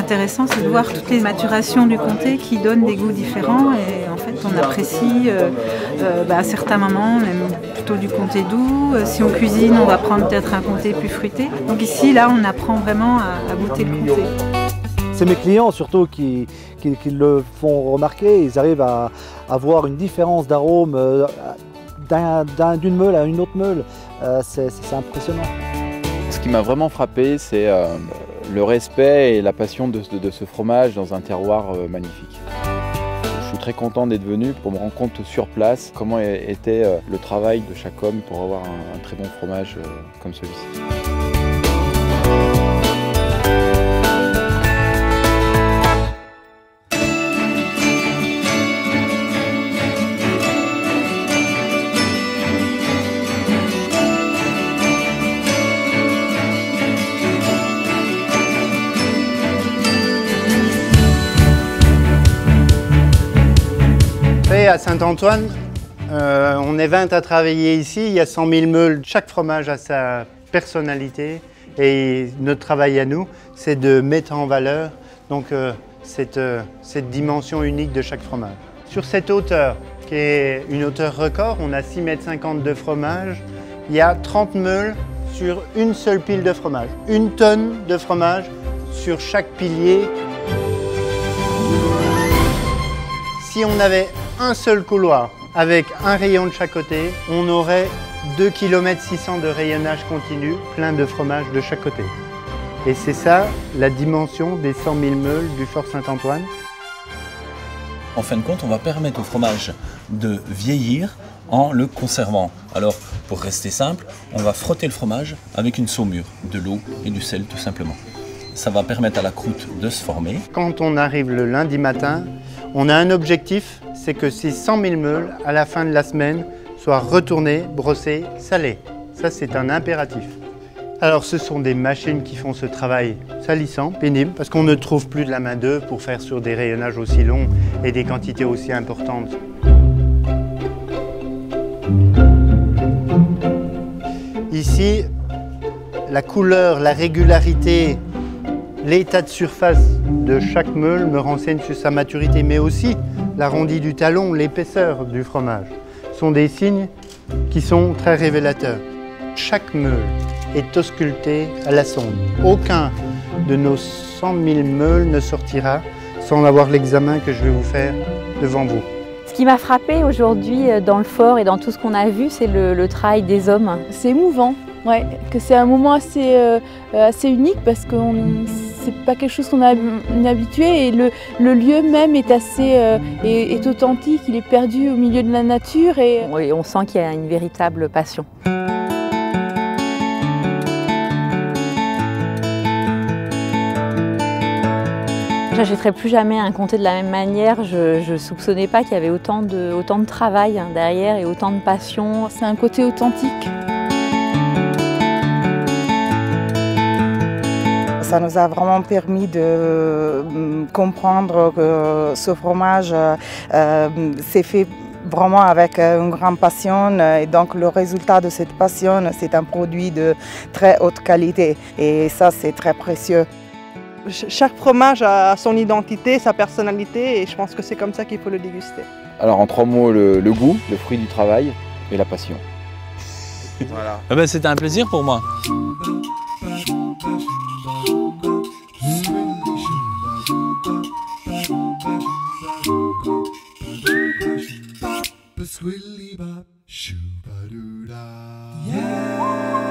intéressant, c'est de voir toutes les maturations du comté qui donnent des goûts différents. Et en fait, on apprécie à certains moments, on aime plutôt du comté doux. Si on cuisine, on va prendre peut-être un comté plus fruité. Donc ici, là, on apprend vraiment à goûter le comté. C'est mes clients surtout qui le font remarquer. Ils arrivent à avoir une différence d'arôme d'une meule à une autre meule. C'est impressionnant. Ce qui m'a vraiment frappé, c'est le respect et la passion de ce fromage dans un terroir magnifique. Je suis très content d'être venu pour me rendre compte sur place comment était le travail de chaque homme pour avoir un très bon fromage comme celui-ci. À Saint-Antoine, on est 20 à travailler ici, il y a 100 000 meules. Chaque fromage a sa personnalité et notre travail à nous, c'est de mettre en valeur cette dimension unique de chaque fromage. Sur cette hauteur, qui est une hauteur record, on a 6,50 m de fromage, il y a 30 meules sur une seule pile de fromage. 1 tonne de fromage sur chaque pilier. Si on avait un seul couloir avec un rayon de chaque côté, on aurait 2,6 km de rayonnage continu, plein de fromage de chaque côté. Et c'est ça la dimension des 100 000 meules du Fort Saint-Antoine. En fin de compte, on va permettre au fromage de vieillir en le conservant. Alors, pour rester simple, on va frotter le fromage avec une saumure, de l'eau et du sel tout simplement. Ça va permettre à la croûte de se former. Quand on arrive le lundi matin, on a un objectif, c'est que ces 100 000 meules, à la fin de la semaine, soient retournées, brossées, salées. Ça, c'est un impératif. Alors, ce sont des machines qui font ce travail salissant, pénible, parce qu'on ne trouve plus de la main-d'œuvre pour faire sur des rayonnages aussi longs et des quantités aussi importantes. Ici, la couleur, la régularité, l'état de surface de chaque meule me renseigne sur sa maturité, mais aussi l'arrondi du talon, l'épaisseur du fromage sont des signes qui sont très révélateurs. Chaque meule est auscultée à la sonde. Aucun de nos 100 000 meules ne sortira sans avoir l'examen que je vais vous faire devant vous. Ce qui m'a frappé aujourd'hui dans le fort et dans tout ce qu'on a vu, c'est le travail des hommes. C'est émouvant, ouais, que c'est un moment assez unique parce que c'est pas quelque chose qu'on a habitué et le lieu même est est authentique, il est perdu au milieu de la nature et oui, on sent qu'il y a une véritable passion. J'achèterai plus jamais un comté de la même manière. Je ne soupçonnais pas qu'il y avait autant de travail derrière et autant de passion. C'est un côté authentique. Ça nous a vraiment permis de comprendre que ce fromage s'est fait vraiment avec une grande passion et donc le résultat de cette passion, c'est un produit de très haute qualité et ça c'est très précieux. Chaque fromage a son identité, sa personnalité et je pense que c'est comme ça qu'il faut le déguster. Alors en 3 mots, le goût, le fruit du travail et la passion. Voilà. Eh ben, c'était un plaisir pour moi. Yeah.